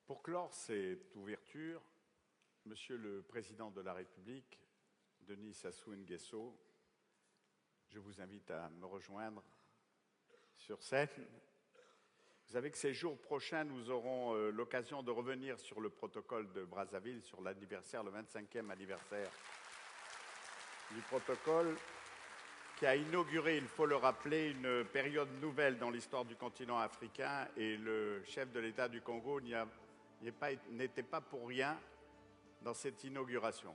Pour clore cette ouverture, Monsieur le Président de la République, Denis Sassou Nguesso, je vous invite à me rejoindre sur scène. Vous savez que ces jours prochains, nous aurons l'occasion de revenir sur le protocole de Brazzaville, sur l'anniversaire, le 25e anniversaire du protocole, qui a inauguré, il faut le rappeler, une période nouvelle dans l'histoire du continent africain, et le chef de l'État du Congo n'était pas pour rien dans cette inauguration.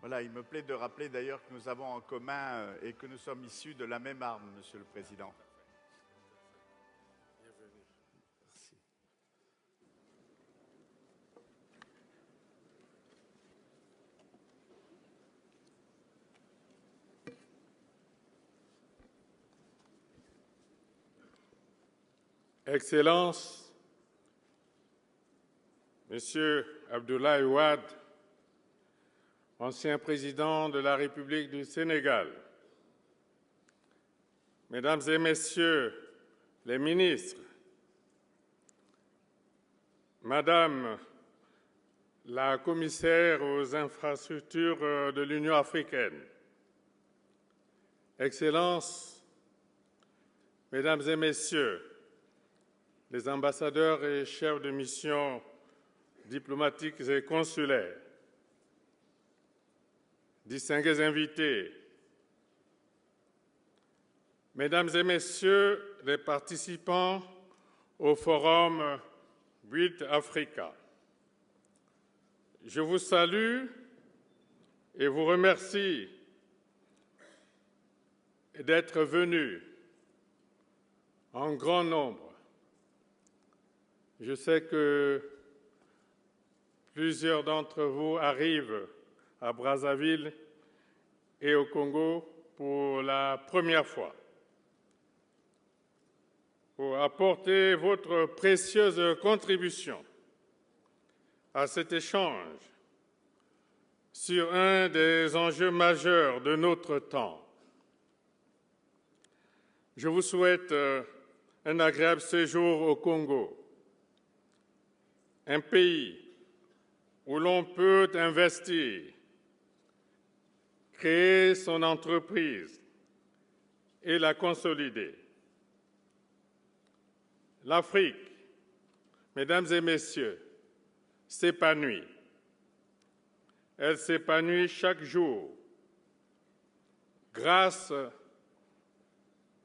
Voilà, il me plaît de rappeler d'ailleurs que nous avons en commun et que nous sommes issus de la même arme, Monsieur le Président. Bienvenue. Merci. Excellences, Monsieur Abdoulaye Wade, ancien président de la République du Sénégal, Mesdames et Messieurs les ministres, Madame la commissaire aux infrastructures de l'Union africaine, Excellences, Mesdames et Messieurs les ambassadeurs et chefs de mission diplomatiques et consulaires, distingués invités, Mesdames et Messieurs les participants au Forum Build Africa, je vous salue et vous remercie d'être venus en grand nombre. Je sais que plusieurs d'entre vous arrivent à Brazzaville et au Congo pour la première fois pour apporter votre précieuse contribution à cet échange sur un des enjeux majeurs de notre temps. Je vous souhaite un agréable séjour au Congo, un pays où l'on peut investir, créer son entreprise et la consolider. L'Afrique, Mesdames et Messieurs, s'épanouit. Elle s'épanouit chaque jour grâce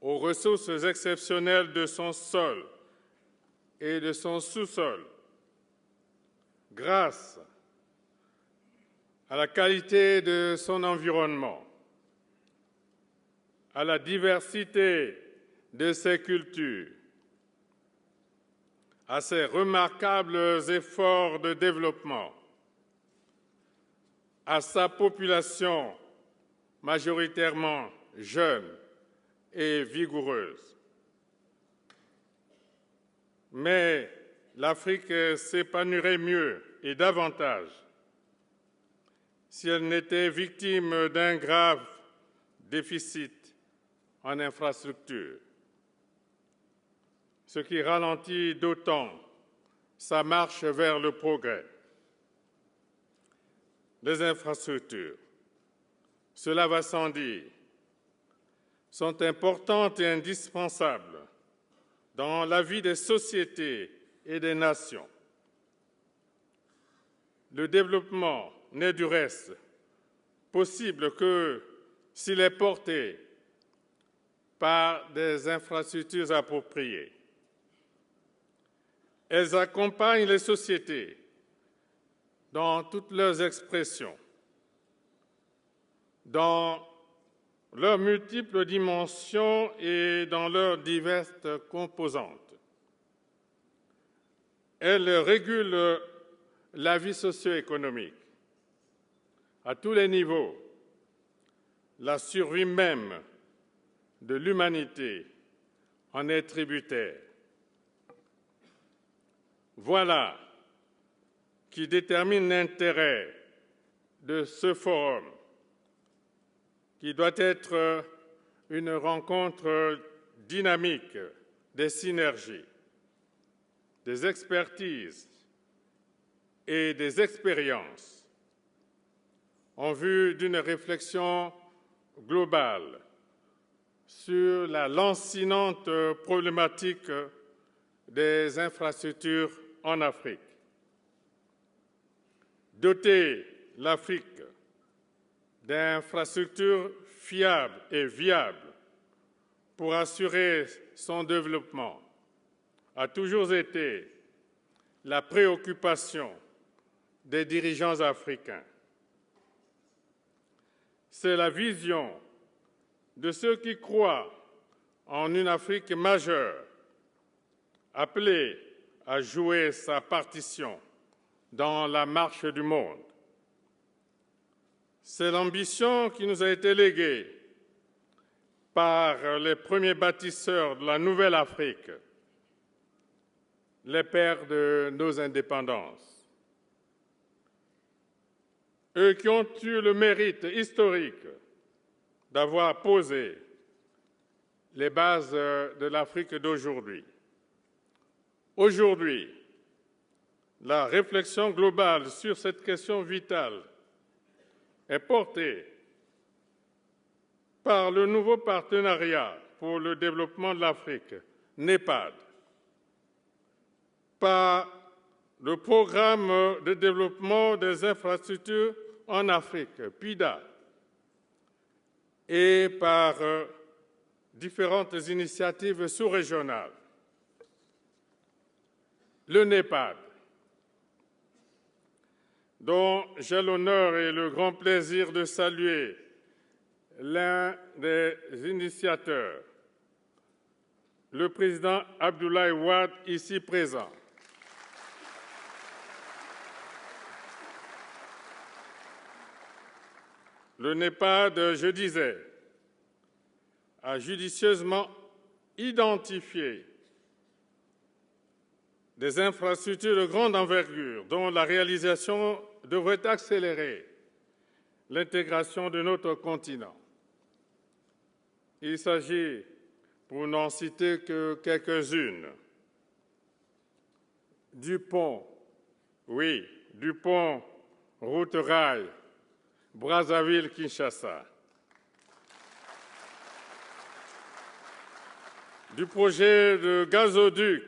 aux ressources exceptionnelles de son sol et de son sous-sol, grâce à la qualité de son environnement, à la diversité de ses cultures, à ses remarquables efforts de développement, à sa population majoritairement jeune et vigoureuse. Mais l'Afrique s'épanouirait mieux et davantage si elle n'était victime d'un grave déficit en infrastructures, ce qui ralentit d'autant sa marche vers le progrès. Les infrastructures, cela va sans dire, sont importantes et indispensables dans la vie des sociétés et des nations. Le développement n'est du reste possible que s'il est porté par des infrastructures appropriées. Elles accompagnent les sociétés dans toutes leurs expressions, dans leurs multiples dimensions et dans leurs diverses composantes. Elles régulent la vie socio-économique à tous les niveaux. La survie même de l'humanité en est tributaire. Voilà qui détermine l'intérêt de ce forum, qui doit être une rencontre dynamique des synergies des expertises et des expériences en vue d'une réflexion globale sur la lancinante problématique des infrastructures en Afrique. Doter l'Afrique d'infrastructures fiables et viables pour assurer son développement a toujours été la préoccupation des dirigeants africains. C'est la vision de ceux qui croient en une Afrique majeure, appelée à jouer sa partition dans la marche du monde. C'est l'ambition qui nous a été léguée par les premiers bâtisseurs de la nouvelle Afrique, les pères de nos indépendances. Eux qui ont eu le mérite historique d'avoir posé les bases de l'Afrique d'aujourd'hui. Aujourd'hui, la réflexion globale sur cette question vitale est portée par le nouveau partenariat pour le développement de l'Afrique, NEPAD, par le programme de développement des infrastructures en Afrique, PIDA, et par différentes initiatives sous-régionales. Le NEPAD, dont j'ai l'honneur et le grand plaisir de saluer l'un des initiateurs, le président Abdoulaye Wade, ici présent. Le NEPAD, je disais, a judicieusement identifié des infrastructures de grande envergure dont la réalisation devrait accélérer l'intégration de notre continent. Il s'agit, pour n'en citer que quelques-unes, du pont, oui, du pont route-rail Brazzaville-Kinshasa, du projet de gazoduc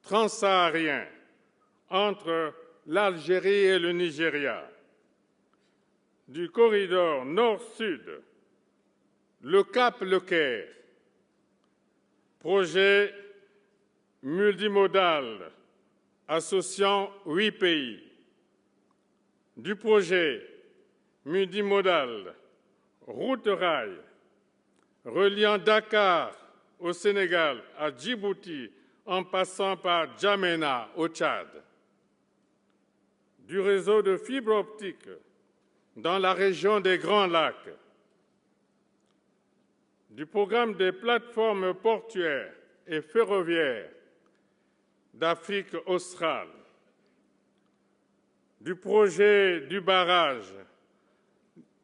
transsaharien entre l'Algérie et le Nigeria, du corridor nord-sud, le Cap-Le Caire, projet multimodal associant 8 pays, du projet multimodal route-rail reliant Dakar au Sénégal à Djibouti en passant par Djamena au Tchad, du réseau de fibre optique dans la région des Grands Lacs, du programme des plateformes portuaires et ferroviaires d'Afrique australe, du projet du barrage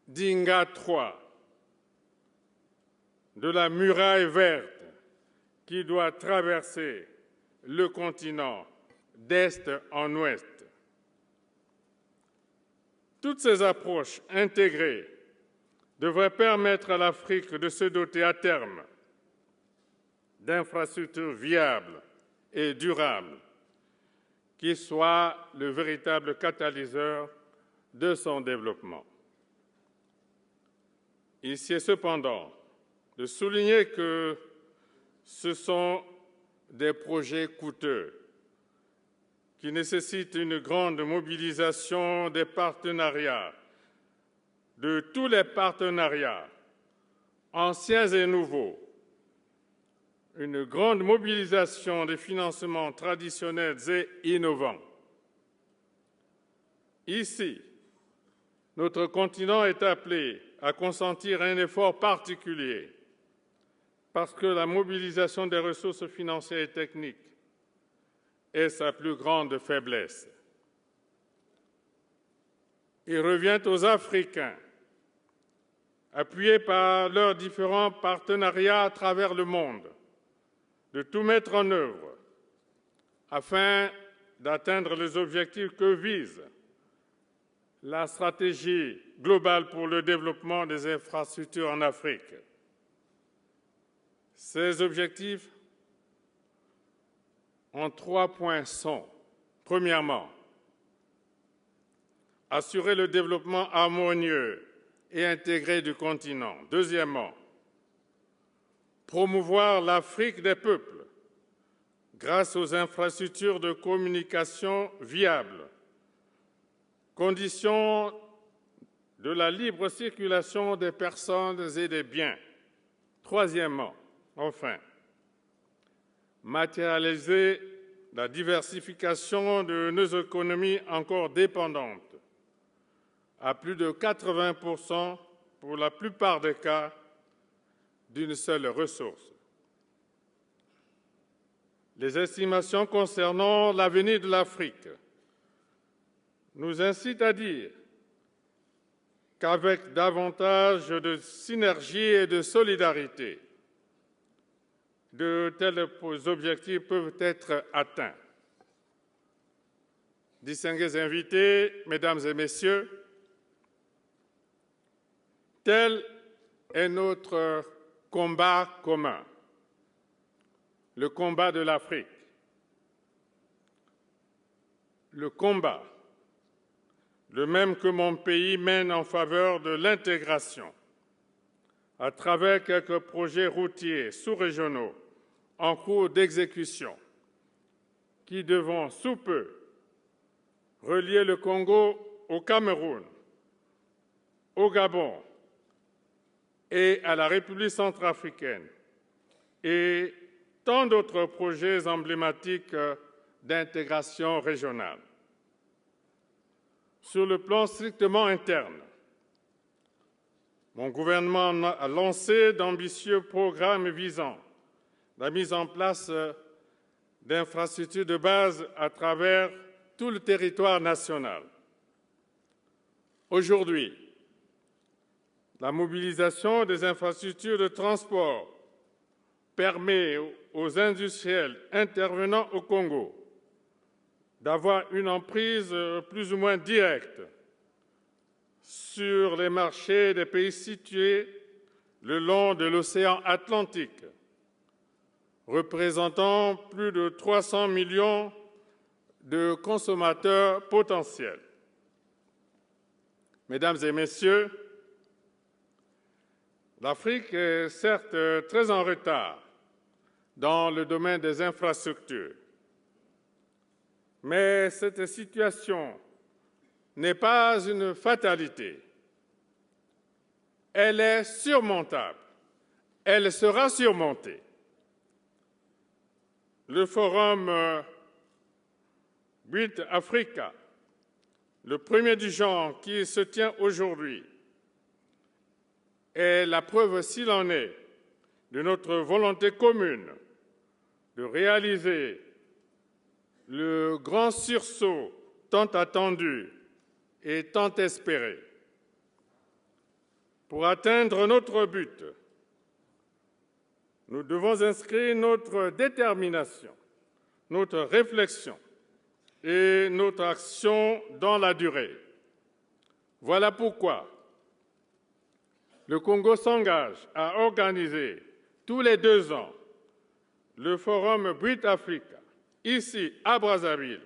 d'Inga 3, de la muraille verte qui doit traverser le continent d'est en ouest. Toutes ces approches intégrées devraient permettre à l'Afrique de se doter à terme d'infrastructures viables et durables qui soient le véritable catalyseur de son développement. Ici est cependant de souligner que ce sont des projets coûteux qui nécessitent une grande mobilisation des partenariats, de tous les partenariats, anciens et nouveaux, une grande mobilisation des financements traditionnels et innovants. Ici, notre continent est appelé à consentir un effort particulier parce que la mobilisation des ressources financières et techniques est sa plus grande faiblesse. Il revient aux Africains, appuyés par leurs différents partenariats à travers le monde, de tout mettre en œuvre afin d'atteindre les objectifs que vise la stratégie globale pour le développement des infrastructures en Afrique. Ces objectifs en 3 points sont, premièrement, assurer le développement harmonieux et intégré du continent. Deuxièmement, promouvoir l'Afrique des peuples grâce aux infrastructures de communication viables, condition de la libre circulation des personnes et des biens. Troisièmement, enfin, matérialiser la diversification de nos économies encore dépendantes, à plus de 80% pour la plupart des cas, d'une seule ressource. Les estimations concernant l'avenir de l'Afrique nous incitent à dire qu'avec davantage de synergie et de solidarité, de tels objectifs peuvent être atteints. Distingués invités, Mesdames et Messieurs, tel est notre combat commun, le combat de l'Afrique. Le combat, le même que mon pays mène en faveur de l'intégration, à travers quelques projets routiers sous-régionaux en cours d'exécution, qui devront sous peu relier le Congo au Cameroun, au Gabon et à la République centrafricaine, et tant d'autres projets emblématiques d'intégration régionale. Sur le plan strictement interne, mon gouvernement a lancé d'ambitieux programmes visant la mise en place d'infrastructures de base à travers tout le territoire national. Aujourd'hui, la mobilisation des infrastructures de transport permet aux industriels intervenant au Congo d'avoir une emprise plus ou moins directe sur les marchés des pays situés le long de l'océan Atlantique, représentant plus de 300 millions de consommateurs potentiels. Mesdames et Messieurs, l'Afrique est certes très en retard dans le domaine des infrastructures, mais cette situation n'est pas une fatalité. Elle est surmontable. Elle sera surmontée. Le Forum Build Africa, le premier du genre qui se tient aujourd'hui, est la preuve, s'il en est, de notre volonté commune de réaliser le grand sursaut tant attendu et tant espéré. Pour atteindre notre but, nous devons inscrire notre détermination, notre réflexion et notre action dans la durée. Voilà pourquoi le Congo s'engage à organiser tous les 2 ans le Forum Build Africa, ici à Brazzaville,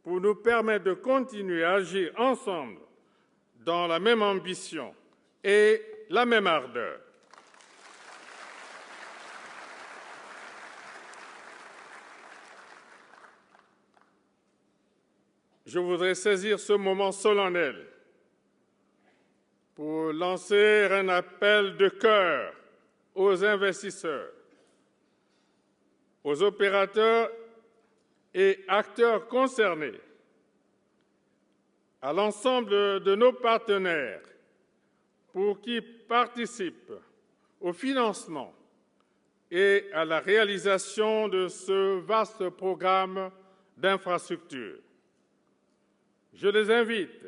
pour nous permettre de continuer à agir ensemble dans la même ambition et la même ardeur. Je voudrais saisir ce moment solennel pour lancer un appel de cœur aux investisseurs, aux opérateurs et acteurs concernés, à l'ensemble de nos partenaires pour qu'ils participent au financement et à la réalisation de ce vaste programme d'infrastructures. Je les invite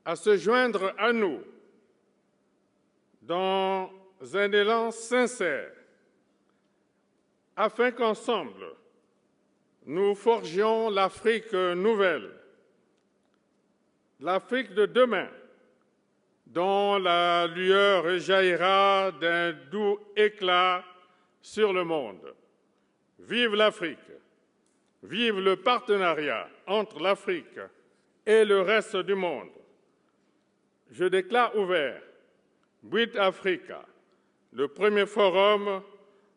à se joindre à nous dans un élan sincère afin qu'ensemble, nous forgions l'Afrique nouvelle, l'Afrique de demain, dont la lueur jaillira d'un doux éclat sur le monde. Vive l'Afrique! Vive le partenariat entre l'Afrique et le reste du monde. Je déclare ouvert BRIT Africa, le premier forum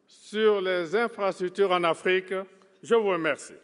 sur les infrastructures en Afrique. Je vous remercie.